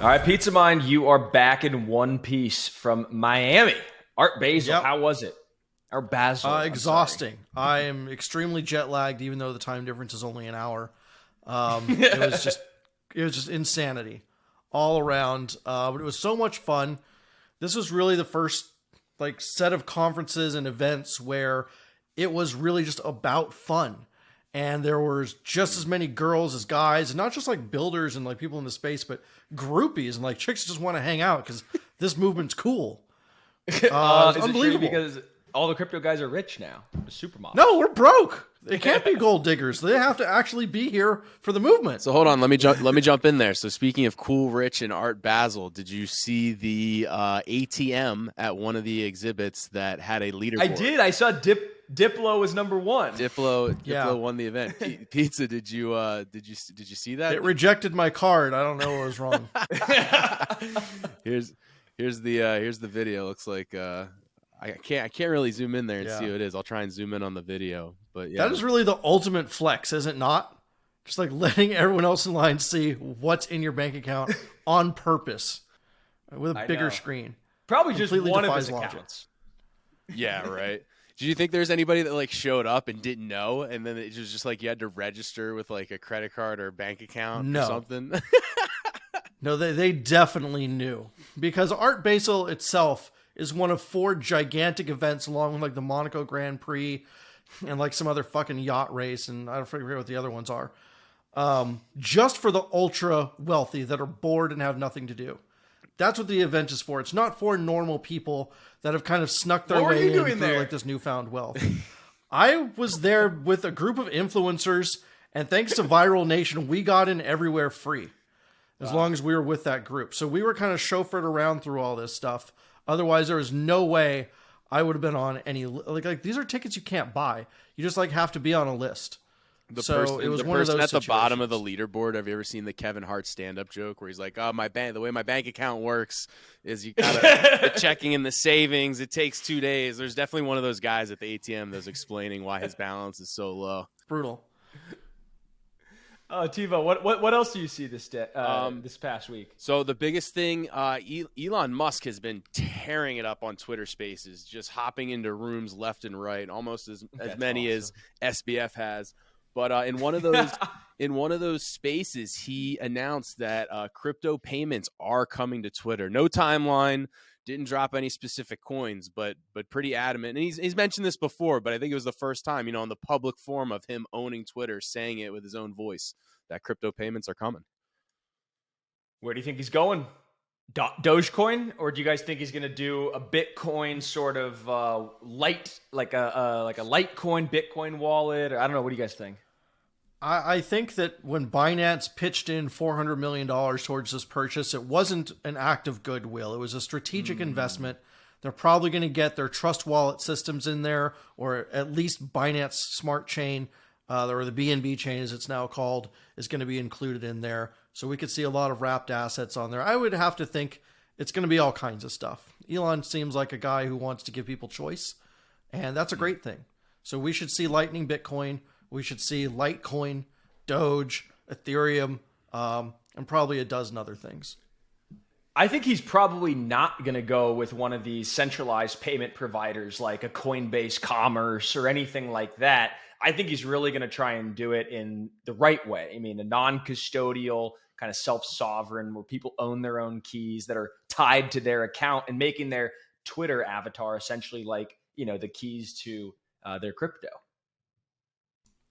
All right, Pizza Mind, you are back in one piece from Miami. Art Basel, How was it? Or Basel. Exhausting. I am extremely jet lagged, even though the time difference is only an hour. It was just insanity all around. But it was so much fun. This was really the first set of conferences and events where it was really just about fun. And there was just as many girls as guys, and not just builders and people in the space, but groupies and chicks just want to hang out because this movement's cool. Is unbelievable. It because all the crypto guys are rich now, the supermodels. No, we're broke. They can't be gold diggers. They have to actually be here for the movement. So hold on, let me jump in there. So speaking of cool, rich, and Art Basel, did you see the ATM at one of the exhibits that had a leaderboard? I did. I saw Diplo was number one. Diplo won the event. Pizza, did you see that? It rejected my card. I don't know what was wrong. Here's the video. Looks like I can't really zoom in there and see what it is. I'll try and zoom in on the video. But yeah, that is really the ultimate flex, is it not? Just letting everyone else in line see what's in your bank account on purpose with a bigger screen. Probably just one of his accounts. Yeah, right. Did you think there's anybody that showed up and didn't know, and then it was just you had to register with a credit card or bank account or something? No, they definitely knew, because Art Basel itself is one of 4 gigantic events, along with the Monaco Grand Prix and some other fucking yacht race, and I don't forget what the other ones are. Just for the ultra wealthy that are bored and have nothing to do. That's what the event is for. It's not for normal people that have kind of snuck their way in through this newfound wealth. I was there with a group of influencers, and thanks to Viral Nation, we got in everywhere free, as long as we were with that group. So we were kind of chauffeured around through all this stuff. Otherwise, there was no way I would have been on any these are tickets you can't buy. You just have to be on a list. It was one of those at situations. The bottom of the leaderboard. Have you ever seen the Kevin Hart stand-up joke where he's like, "Oh, the way my bank account works is you got the checking and the savings. It takes 2 days." There's definitely one of those guys at the ATM that's explaining why his balance is so low. Brutal. Tivo, what else do you see this past week? So the biggest thing, Elon Musk has been tearing it up on Twitter Spaces, just hopping into rooms left and right, almost as many as SBF has. But in one of those spaces, he announced that crypto payments are coming to Twitter. No timeline, didn't drop any specific coins, but pretty adamant. And he's mentioned this before, but I think it was the first time, in the public forum of him owning Twitter, saying it with his own voice, that crypto payments are coming. Where do you think he's going? Dogecoin, or do you guys think he's going to do a Bitcoin sort of light, like a Litecoin Bitcoin wallet? Or, I don't know. What do you guys think? I think that when Binance pitched in $400 million towards this purchase, it wasn't an act of goodwill. It was a strategic investment. They're probably going to get their Trust Wallet systems in there, or at least Binance Smart Chain, or the BNB chain as it's now called, is going to be included in there. So we could see a lot of wrapped assets on there. I would have to think it's going to be all kinds of stuff. Elon seems like a guy who wants to give people choice, and that's a great thing. So we should see Lightning Bitcoin. We should see Litecoin, Doge, Ethereum, and probably a dozen other things. I think he's probably not going to go with one of these centralized payment providers like a Coinbase Commerce or anything like that. I think he's really going to try and do it in the right way. I mean, a non-custodial, kind of self-sovereign, where people own their own keys that are tied to their account, and making their Twitter avatar essentially like, the keys to their crypto.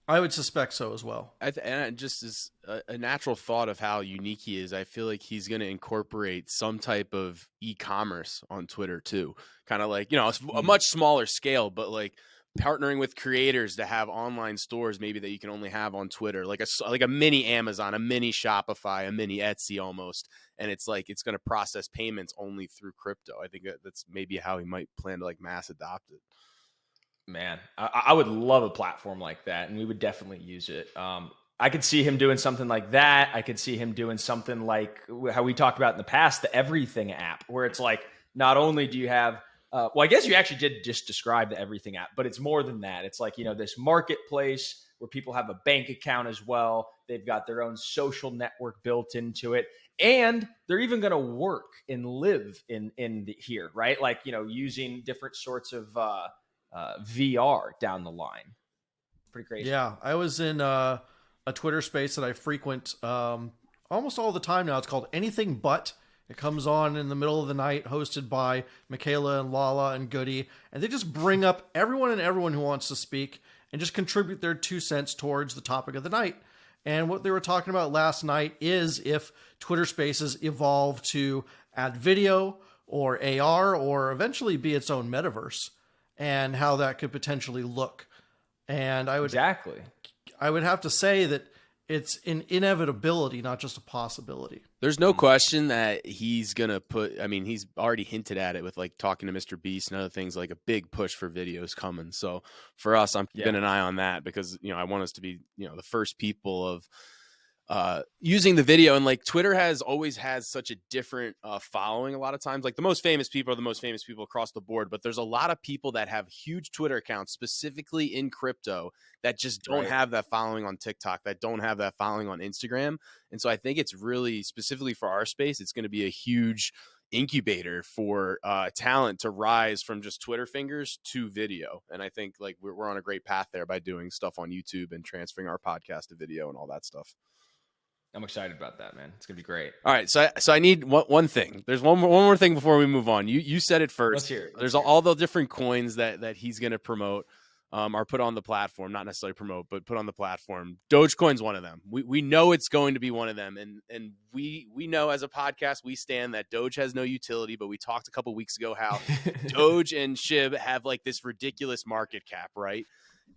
I would suspect so as well. And just as a natural thought of how unique he is, I feel like he's going to incorporate some type of e-commerce on Twitter too. Kind of like, a much smaller scale, but partnering with creators to have online stores maybe that you can only have on Twitter, like a mini Amazon, a mini Shopify, a mini Etsy almost. And it's it's going to process payments only through crypto. I think that's maybe how he might plan to mass adopt it. Man, I would love a platform like that, and we would definitely use it. I could see him doing something like that. I could see him doing something like how we talked about in the past, the Everything app, where it's not only do you have, I guess you actually did just describe the Everything app, but it's more than that. It's this marketplace where people have a bank account as well. They've got their own social network built into it. And they're even going to work and live in here, right? Like, using different sorts of VR down the line. Pretty crazy. Yeah, I was in a Twitter space that I frequent almost all the time now. It's called Anything But. It comes on in the middle of the night, hosted by Michaela and Lala and Goody, and they just bring up everyone who wants to speak and just contribute their 2 cents towards the topic of the night. And what they were talking about last night is if Twitter Spaces evolve to add video or AR or eventually be its own metaverse, and how that could potentially look. And I would have to say that it's an inevitability, not just a possibility. There's no question that he's going to put, I mean, he's already hinted at it with like talking to Mr. Beast and other things, like a big push for videos coming. So for us, I'm keeping an eye on that because, I want us to be, the first people of using the video. And like Twitter always has such a different following a lot of times. Like the most famous people are the most famous people across the board, but there's a lot of people that have huge Twitter accounts specifically in crypto that just don't have that following on TikTok, that don't have that following on Instagram. And so I think it's really specifically for our space, it's going to be a huge incubator for talent to rise from just Twitter fingers to video. And I think like we're on a great path there by doing stuff on YouTube and transferring our podcast to video and all that stuff. I'm excited about that, man. It's gonna be great. All right, so I need one thing. There's one more thing before we move on. You said it first. Let's hear it. There's all the different coins that he's gonna promote, or put on the platform. Not necessarily promote, but put on the platform. Dogecoin's one of them. We know it's going to be one of them, and we know as a podcast we stand that Doge has no utility. But we talked a couple weeks ago how Doge and SHIB have like this ridiculous market cap, right?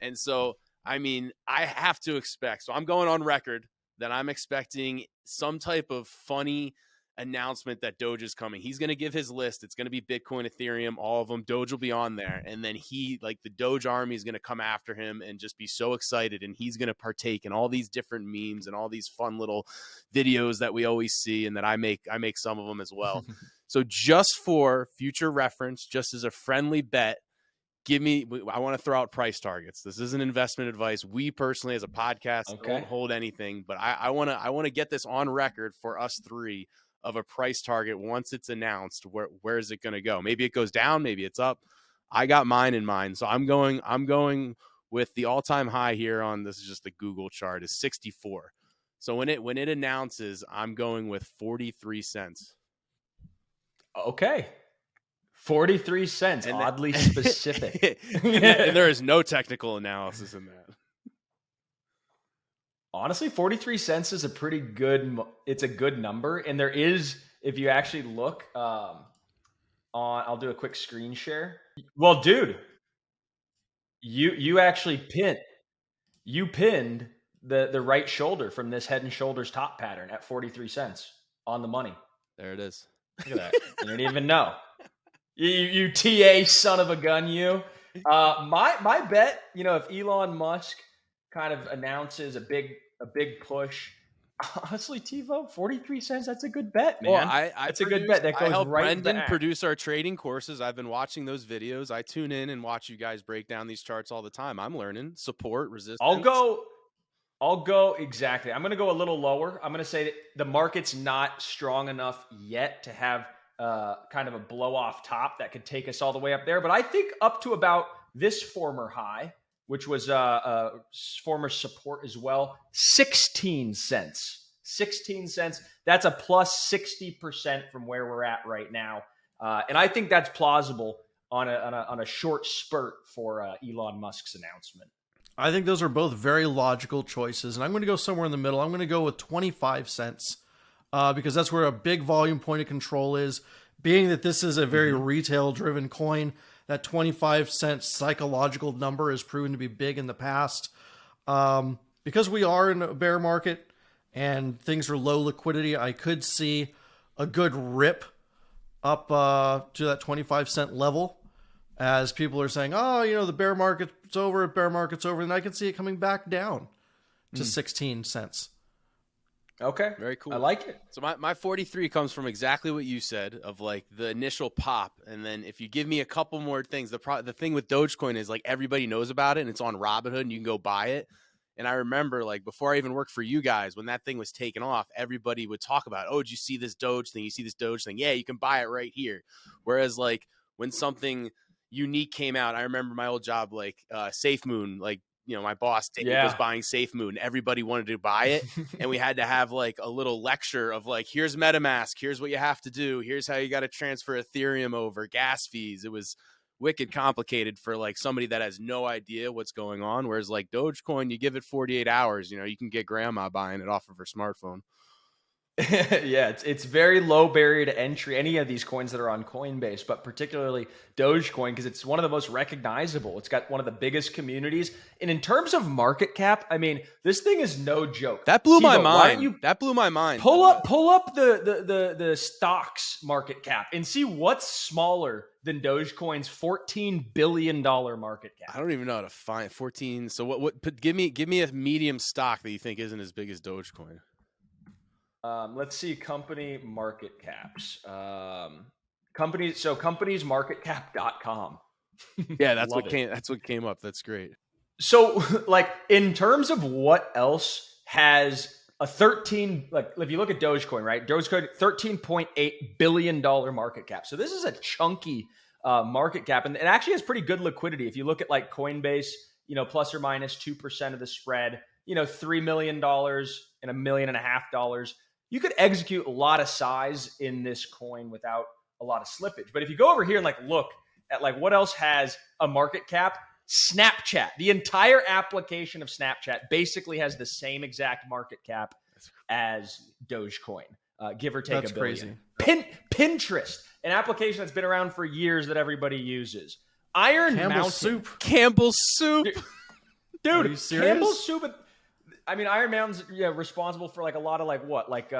And so I mean I have to expect. So I'm going on record that I'm expecting some type of funny announcement that Doge is coming. He's going to give his list. It's going to be Bitcoin, Ethereum, all of them. Doge will be on there. And then the Doge army is going to come after him and just be so excited. And he's going to partake in all these different memes and all these fun little videos that we always see and that I make some of them as well. So just for future reference, just as a friendly bet, I want to throw out price targets. This isn't investment advice. We personally, as a podcast, don't hold anything, but I want to get this on record for us three of a price target once it's announced. Where is it going to go? Maybe it goes down, maybe it's up. I got mine in mind, so I'm going with the all-time high here on this is just the Google chart is 64. So when it announces, I'm going with 43 cents. Okay. 43 cents, and oddly specific. and there is no technical analysis in that. Honestly, 43 cents is it's a good number. And there is, if you actually look I'll do a quick screen share. Well, dude, you actually pinned the right shoulder from this Head and Shoulders top pattern at 43 cents on the money. There it is. Look at that. You didn't even know. You TA son of a gun, you. My bet, if Elon Musk kind of announces a big push, honestly, TiVo, 43 cents, that's a good bet, man. Well, it's a good bet. That goes I help right Brendan back. produce our trading courses. I've been watching those videos. I tune in and watch you guys break down these charts all the time. I'm learning support, resistance. I'll go exactly. I'm going to go a little lower. I'm going to say that the market's not strong enough yet to have kind of a blow off top that could take us all the way up there. But I think up to about this former high, which was a former support as well, 16 cents. 16 cents. That's a plus 60% from where we're at right now. And I think that's plausible on a short spurt for Elon Musk's announcement. I think those are both very logical choices. And I'm going to go somewhere in the middle. I'm going to go with 25 cents. Because that's where a big volume point of control is. Being that this is a very retail-driven coin, that 25 cent psychological number has proven to be big in the past. Because we are in a bear market and things are low liquidity, I could see a good rip up to that 25 cent level as people are saying, the bear market's over, and I can see it coming back down to 16 cents. Okay. Very cool. I like it. So my 43 comes from exactly what you said of like the initial pop. And then if you give me a couple more things, the thing with Dogecoin is like everybody knows about it and it's on Robinhood and you can go buy it. And I remember, like, before I even worked for you guys, when that thing was taken off, everybody would talk about, oh, did you see this Doge thing? You see this Doge thing? Yeah, you can buy it right here. Whereas, like, when something unique came out, I remember my old job, like SafeMoon, like, you know, my boss Dave was buying SafeMoon. Everybody wanted to buy it. And we had to have like a little lecture of like, here's MetaMask. Here's what you have to do. Here's how you got to transfer Ethereum over, gas fees. It was wicked complicated for like somebody that has no idea what's going on. Whereas like Dogecoin, you give it 48 hours, you know, you can get grandma buying it off of her smartphone. Yeah, it's very low barrier to entry, any of these coins that are on Coinbase, but particularly Dogecoin, because it's one of the most recognizable. It's got one of the biggest communities. And in terms of market cap, I mean, this thing is no joke. That blew my mind. That blew my mind. Pull up the stocks market cap and see what's smaller than Dogecoin's $14 billion market cap. I don't even know how to find 14. So what give me a medium stock that you think isn't as big as Dogecoin. Let's see company market caps. Companiesmarketcap.com. Yeah, that's what came up. That's great. So, like, in terms of what else has a 13, like, if you look at Dogecoin, right? Dogecoin, $13.8 billion market cap. So this is a chunky market cap, and it actually has pretty good liquidity. If you look at like Coinbase, you know, plus or minus 2% of the spread, you know, $3 million and $1.5 million. You could execute a lot of size in this coin without a lot of slippage. But if you go over here and like look at like what else has a market cap, Snapchat, the entire application of Snapchat basically has the same exact market cap as Dogecoin, give or take That's $1 billion. Crazy. Pinterest, an application that's been around for years that everybody uses. Iron Mountain. Campbell's Soup. Dude, Are you serious? Campbell's Soup. I mean, Iron Mountain's responsible for like a lot of like what, like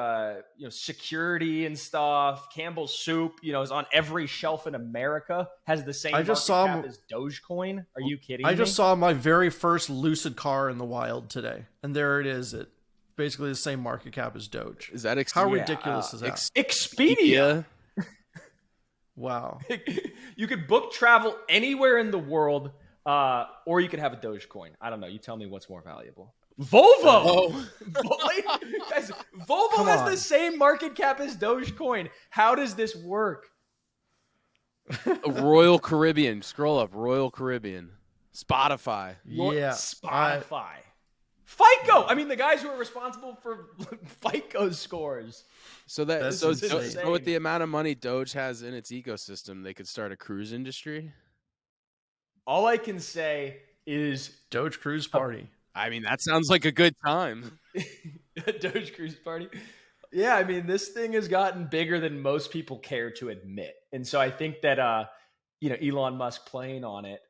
security and stuff. Campbell's Soup, you know, is on every shelf in America. Has the same market cap as Dogecoin. Are you kidding me? I just saw my very first Lucid car in the wild today, and there it is. It basically the same market cap as Doge. Is that how ridiculous is that? Expedia. Wow. You could book travel anywhere in the world, or you could have a Dogecoin. I don't know. You tell me what's more valuable. Volvo. Guys, Volvo has the same market cap as Dogecoin. How does this work? Royal Caribbean. Scroll up. Royal Caribbean. Spotify. Yeah. Spotify. FICO. I mean, the guys who are responsible for FICO scores. So with the amount of money Doge has in its ecosystem, they could start a cruise industry. All I can say is Doge cruise party. I mean, that sounds like a good time. Doge cruise party. Yeah, I mean, this thing has gotten bigger than most people care to admit. And so I think that, Elon Musk playing on it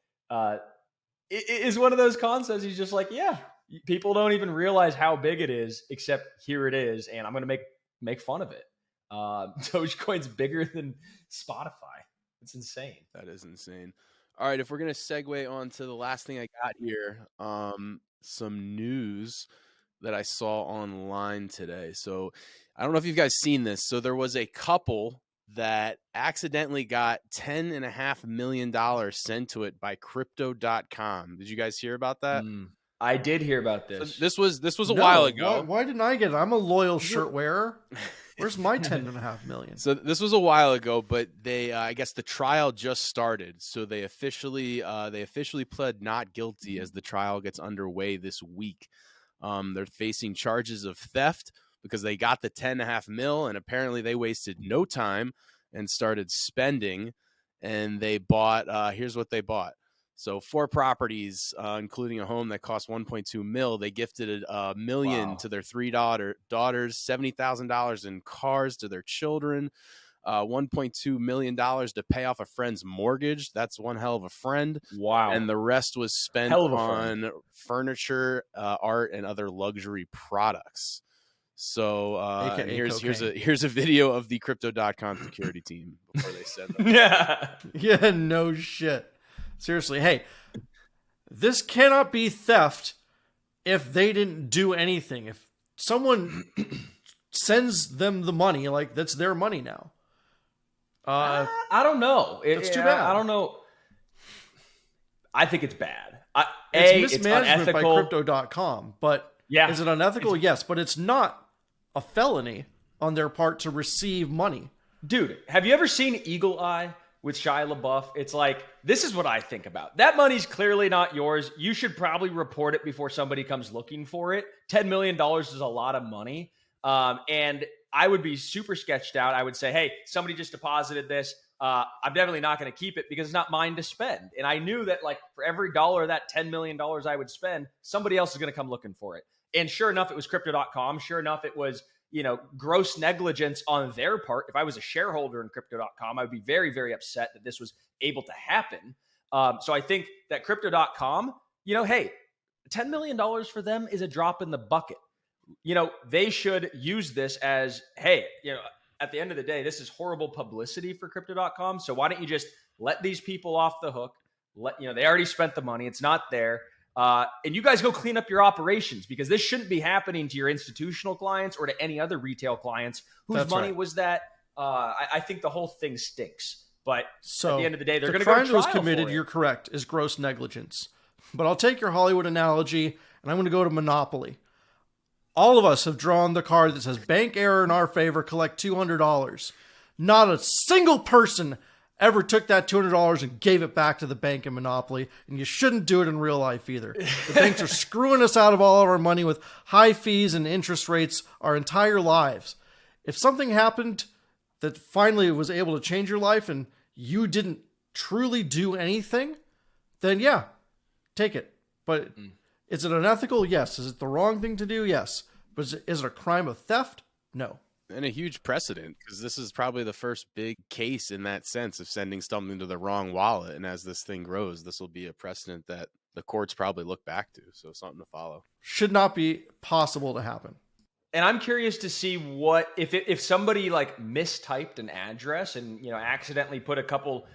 is one of those concepts. He's just like, yeah, people don't even realize how big it is, except here it is. And I'm going to make fun of it. Dogecoin's bigger than Spotify. It's insane. That is insane. All right, if we're going to segue on to the last thing I got here, some news that I saw online today. So I don't know if you guys seen this. So there was a couple that accidentally got $10.5 million sent to it by crypto.com. Did you guys hear about that? I did hear about this. So this was a while ago. Why didn't I get it? I'm a loyal shirt wearer. Where's my $10.5 million? So this was a while ago, but they, I guess the trial just started. So they officially pled not guilty as the trial gets underway this week. They're facing charges of theft because they got the $10.5 million, and apparently they wasted no time and started spending. And they bought. Here's what they bought. So 4 properties, including a home that cost $1.2 million. They gifted $1 million to their 3 daughters, $70,000 in cars to their children, $1.2 million to pay off a friend's mortgage. That's one hell of a friend. Wow. And the rest was spent on furniture, art, and other luxury products. So here's a video of the Crypto.com security team before they send them. Yeah, no shit. Seriously, hey, this cannot be theft if they didn't do anything. If someone sends them the money, like that's their money now. I don't know. It's too bad. I don't know. I think it's bad. It's mismanagement by unethical. Crypto.com, but Yeah. is it unethical? Yes, but it's not a felony on their part to receive money. Dude, have you ever seen Eagle Eye with Shia LaBeouf? It's like, this is what I think about. That money's clearly not yours. You should probably report it before somebody comes looking for it. $10 million is a lot of money. And I would be super sketched out. I would say, hey, somebody just deposited this. I'm definitely not going to keep it because it's not mine to spend. And I knew that like for every dollar of that $10 million I would spend, somebody else is going to come looking for it. And sure enough, it was Crypto.com. Sure enough, it was, gross negligence on their part. If I was a shareholder in Crypto.com, I would be very, very upset that this was able to happen. So I think that Crypto.com, hey, $10 million for them is a drop in the bucket. They should use this as, hey, at the end of the day, this is horrible publicity for Crypto.com. So why don't you just let these people off the hook? They already spent the money. It's not there. And you guys go clean up your operations because this shouldn't be happening to your institutional clients or to any other retail clients whose money was that. I think the whole thing stinks. But at the end of the day, they're going to go to trial. The crime that was committed, you're correct, is gross negligence. But I'll take your Hollywood analogy, and I'm going to go to Monopoly. All of us have drawn the card that says bank error in our favor, collect $200. Not a single person ever took that $200 and gave it back to the bank in Monopoly, and you shouldn't do it in real life either. The banks are screwing us out of all of our money with high fees and interest rates our entire lives. If something happened that finally was able to change your life and you didn't truly do anything, then yeah, take it. But is it unethical? Yes. Is it the wrong thing to do? Yes. But is it a crime of theft? No. And a huge precedent, because this is probably the first big case in that sense of sending something to the wrong wallet. And as this thing grows, this will be a precedent that the courts probably look back to. So something to follow. Should not be possible to happen. And I'm curious to see what if somebody like mistyped an address and accidentally put a couple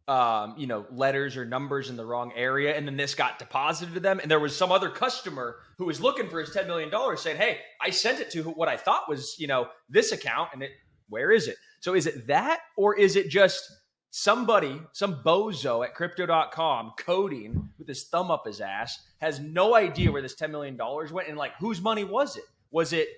letters or numbers in the wrong area, and then this got deposited to them, and there was some other customer who was looking for his $10 million saying, hey, I sent it to what I thought was, this account, and where is it? So is it that, or is it just somebody, some bozo at Crypto.com coding with his thumb up his ass, has no idea where this $10 million went, and like, whose money was it? Was it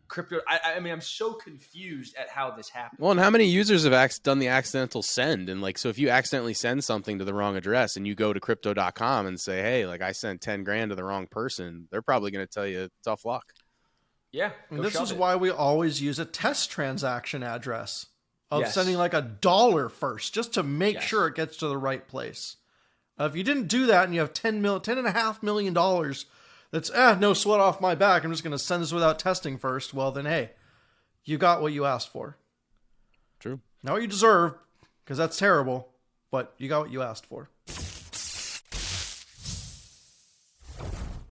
crypto? I mean, I'm so confused at how this happened. Well, and how many users have done the accidental send? And like, so if you accidentally send something to the wrong address and you go to Crypto.com and say, hey, like I sent 10 grand to the wrong person, they're probably going to tell you tough luck. Yeah. And this is why we always use a test transaction address of sending like $1 first, just to make sure it gets to the right place. If you didn't do that and you have $10.5 million, that's no sweat off my back, I'm just going to send this without testing first. Well, then, hey, you got what you asked for. True. Not what you deserve, because that's terrible, but you got what you asked for.